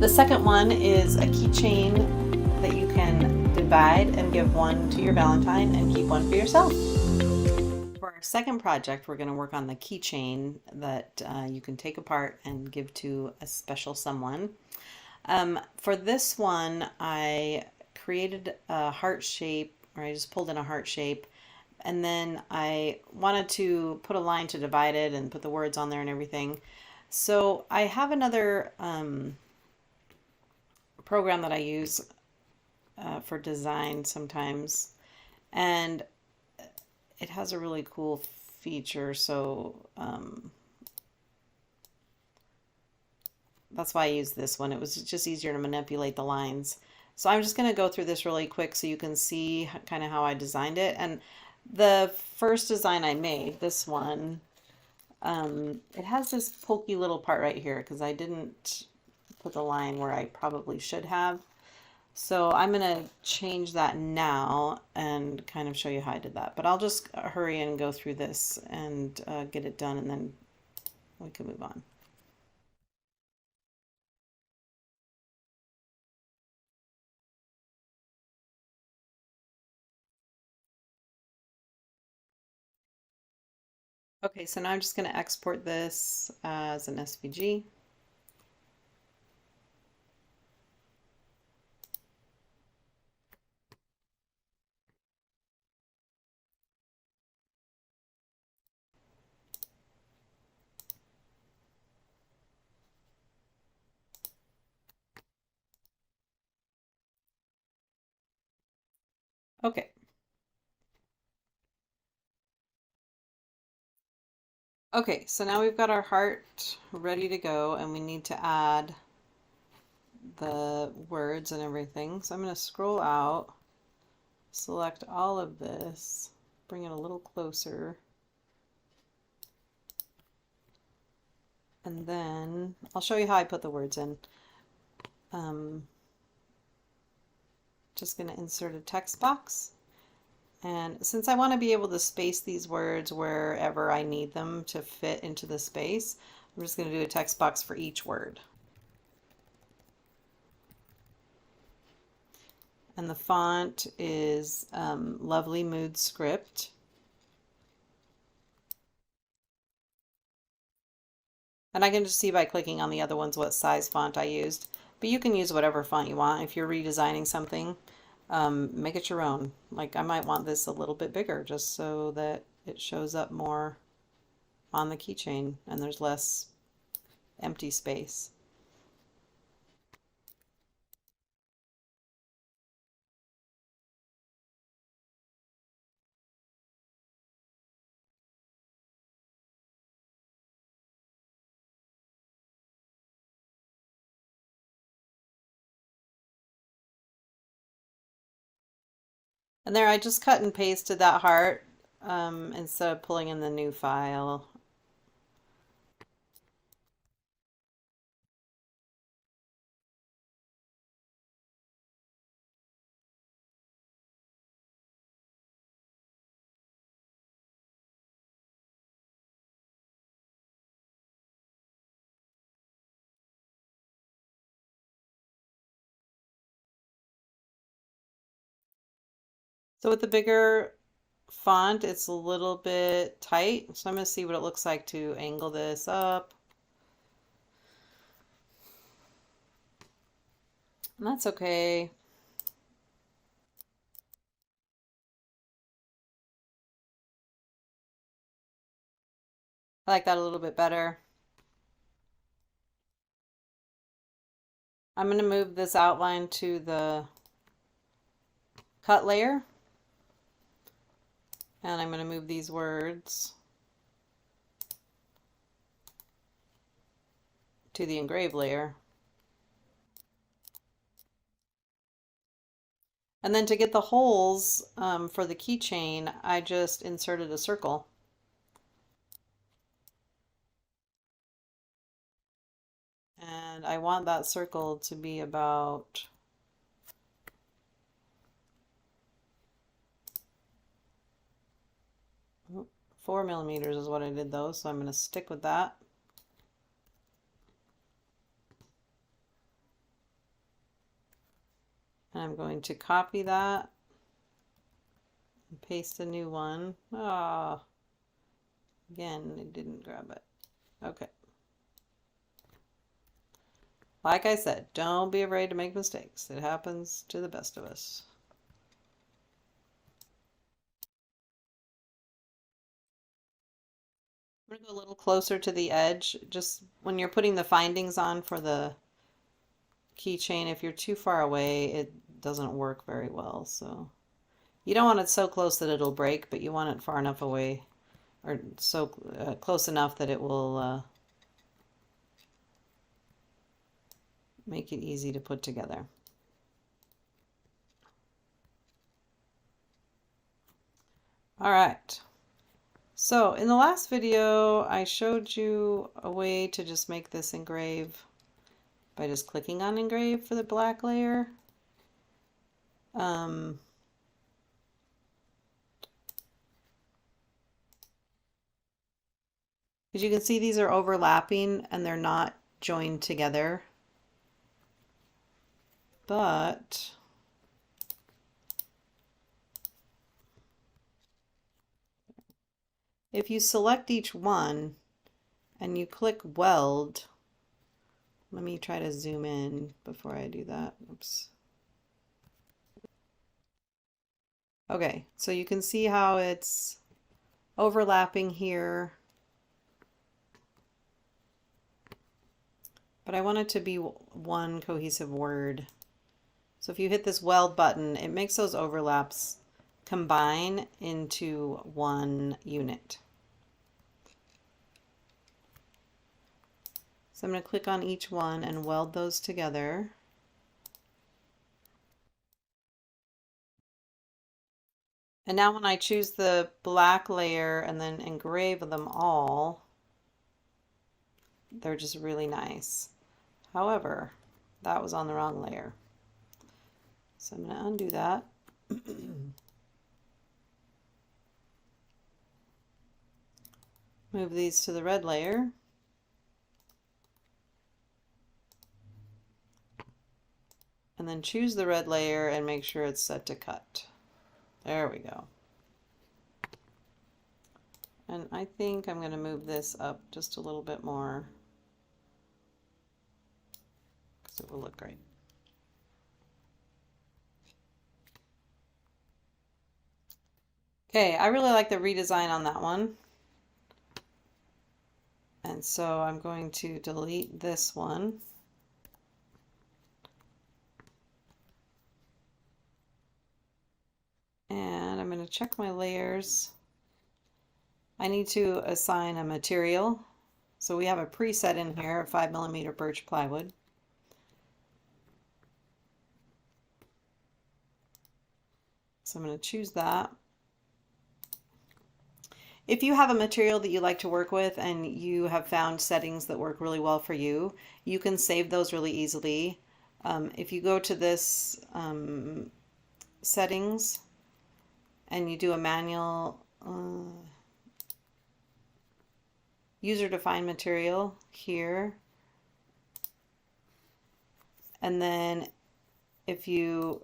The second one is a keychain that you can divide and give one to your Valentine and keep one for yourself. For our second project, we're going to work on the keychain that you can take apart and give to a special someone. For this one, I created a heart shape, or I just pulled in a heart shape, and then I wanted to put a line to divide it and put the words on there and everything. So I have another program that I use for design sometimes, and it has a really cool feature, so that's why I use this one. It was just easier to manipulate the lines. So I'm just going to go through this really quick so you can see kind of how I designed it. And the first design I made, this one, it has this pokey little part right here because I didn't put the line where I probably should have. So I'm going to change that now and kind of show you how I did that. But I'll just hurry and go through this and get it done, and then we can move on. Okay, so now I'm just going to export this as an SVG. Okay. Okay, so now we've got our heart ready to go, and we need to add the words and everything. So I'm going to scroll out, select all of this, bring it a little closer, and then I'll show you how I put the words in. Just going to insert a text box. And since I want to be able to space these words wherever I need them to fit into the space, I'm just going to do a text box for each word. And the font is Lovely Mood Script. And I can just see by clicking on the other ones what size font I used. But you can use whatever font you want. If you're redesigning something, make it your own. Like I might want this a little bit bigger just so that it shows up more on the keychain and there's less empty space. And there I just cut and pasted that heart instead of pulling in the new file. So with the bigger font, it's a little bit tight. So I'm going to see what it looks like to angle this up. And that's okay. I like that a little bit better. I'm going to move this outline to the cut layer. And I'm going to move these words to the engrave layer. And then to get the holes for the keychain, I just inserted a circle. And I want that circle to be about 4 millimeters is what I did though, so I'm going to stick with that. And I'm going to copy that and paste a new one. Oh, again, it didn't grab it. Okay. Like I said, don't be afraid to make mistakes. It happens to the best of us. I'm going to go a little closer to the edge. Just when you're putting the findings on for the keychain, if you're too far away, it doesn't work very well. So you don't want it so close that it'll break, but you want it far enough away, or so close enough that it will make it easy to put together. All right. So in the last video, I showed you a way to just make this engrave by just clicking on engrave for the black layer. As you can see, these are overlapping and they're not joined together. But if you select each one and you click weld, let me try to zoom in before I do that. Oops. Okay, so you can see how it's overlapping here, but I want it to be one cohesive word. So if you hit this weld button, it makes those overlaps combine into one unit. So I'm going to click on each one and weld those together. And now when I choose the black layer and then engrave them all, they're just really nice. However, that was on the wrong layer. So I'm going to undo that. Move these to the red layer. And then choose the red layer and make sure it's set to cut. There we go. And I think I'm going to move this up just a little bit more because it will look great. Okay, I really like the redesign on that one. And so I'm going to delete this one. And I'm going to check my layers. I need to assign a material. So we have a preset in here of 5mm birch plywood. So I'm going to choose that. If you have a material that you like to work with and you have found settings that work really well for you, you can save those really easily. If you go to this settings and you do a manual user-defined material here, and then if you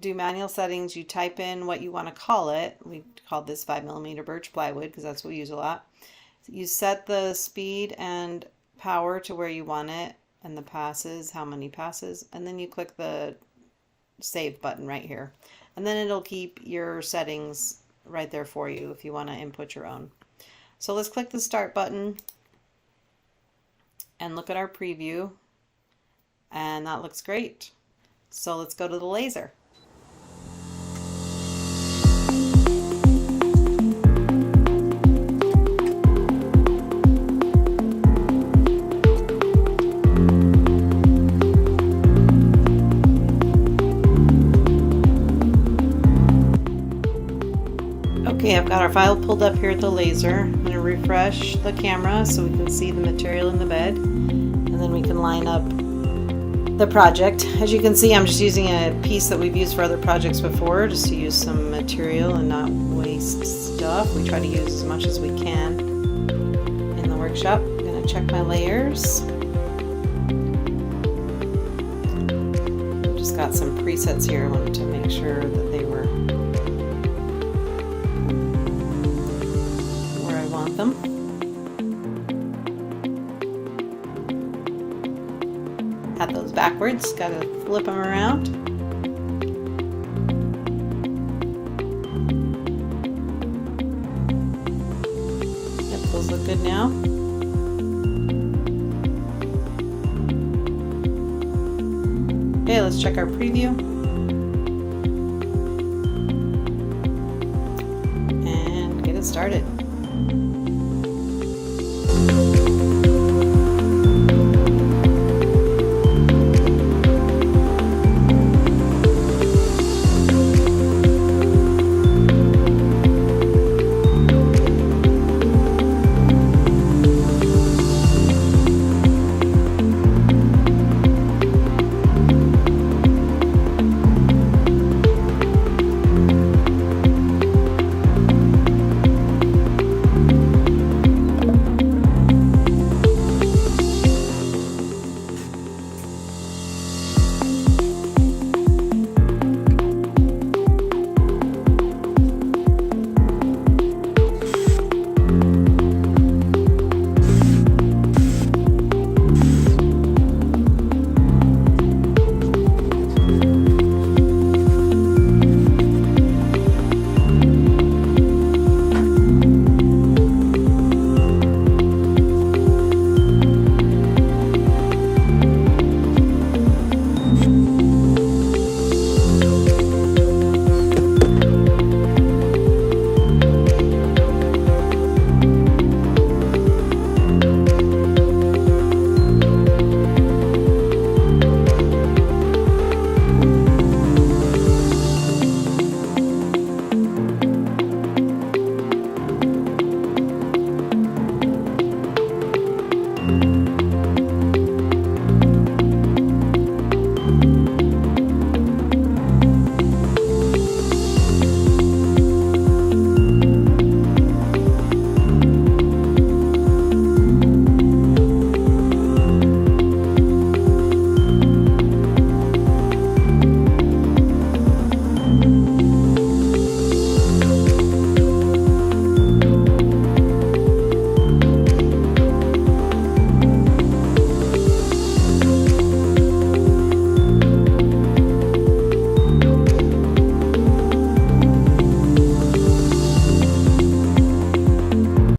do manual settings, you type in what you want to call it. We called this 5mm birch plywood because that's what we use a lot. You set the speed and power to where you want it and the passes, how many passes, and then you click the save button right here. And then it'll keep your settings right there for you if you want to input your own. So let's click the start button and look at our preview. And that looks great. So let's go to the laser. Okay, I've got our file pulled up here at the laser. I'm going to refresh the camera so we can see the material in the bed, and then we can line up the project. As you can see, I'm just using a piece that we've used for other projects before, just to use some material and not waste stuff. We try to use as much as we can in the workshop. I'm going to check my layers. I'm just just got some presets here. I wanted to make sure that they were where I want them. Had those backwards, gotta flip them around. Yep, those look good now. Okay, let's check our preview. And get it started.